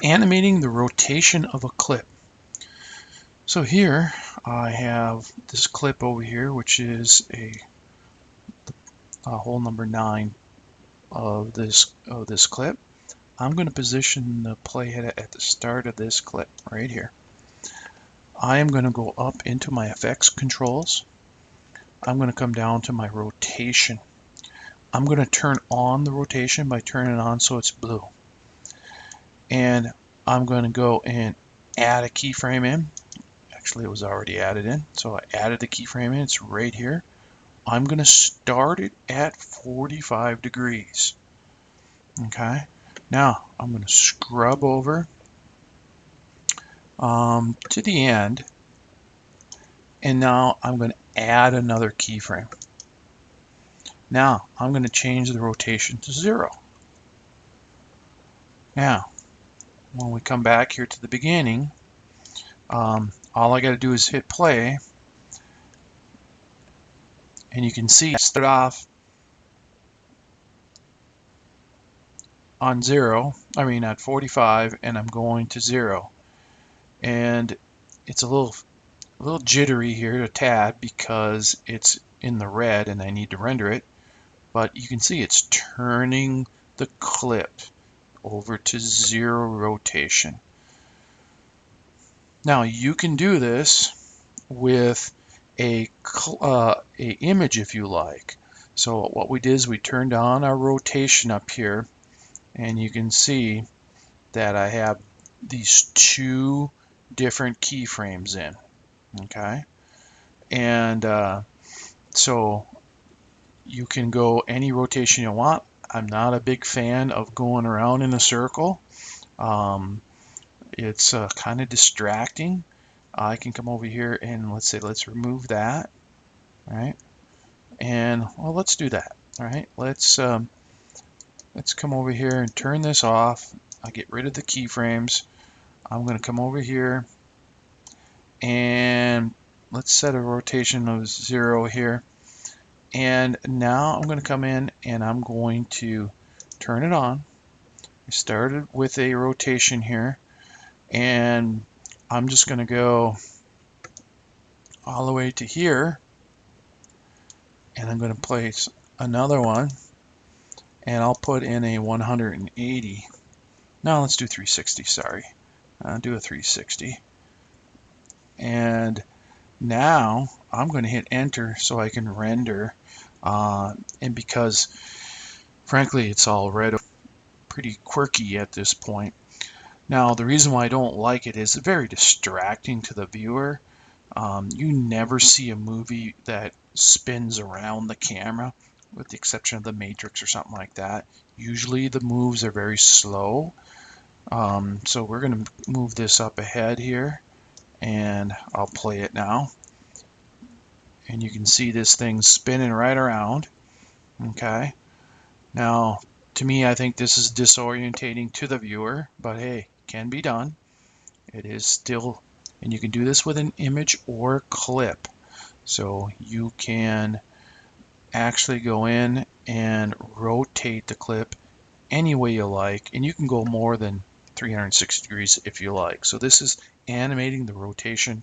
Animating the rotation of a clip. So here I have this clip over here, which is a hole number 9 of this clip. I'm going to position the playhead at the start of this clip right here. I am going to go up into my effects controls. I'm going to come down to my rotation. I'm going to turn on the rotation by turning it on so it's blue. And I'm going to go and add a keyframe in. Actually, it was already added in, so I added the keyframe in. It's right here. I'm going to start it at 45 degrees. Okay, now I'm going to scrub over to the end, and now I'm going to add another keyframe. Now I'm going to change the rotation to 0. Now, when we come back here to the beginning, all I got to do is hit play, and you can see I start off on 0, at 45, and I'm going to 0. And it's a little jittery here, a tad, because it's in the red and I need to render it. But you can see it's turning the clip over to 0 rotation. Now you can do this with a image if you like. So what we did is we turned on our rotation up here, and you can see that I have these 2 different keyframes in. Okay, and so you can go any rotation you want. I'm not a big fan of going around in a circle. It's kind of distracting. I can come over here and let's remove that. All right, and well, let's do that. All right, let's come over here and turn this off. I get rid of the keyframes. I'm going to come over here and let's set a rotation of 0 here. And now I'm going to come in and I'm going to turn it on. I started with a rotation here, and I'm just going to go all the way to here, and I'm going to place another one, and I'll put in a 180. No, let's do 360, sorry. I'll do a 360. And now I'm going to hit enter so I can render, and because frankly it's all red, pretty quirky at this point. Now the reason why I don't like it is it's very distracting to the viewer. You never see a movie that spins around the camera, with the exception of The Matrix or something like that. Usually the moves are very slow. So we're going to move this up ahead here, and I'll play it now. And you can see this thing spinning right around. Okay. Now, to me, I think this is disorientating to the viewer, but hey, can be done. It is still, and you can do this with an image or clip. So you can actually go in and rotate the clip any way you like, and you can go more than 360 degrees if you like. So this is animating the rotation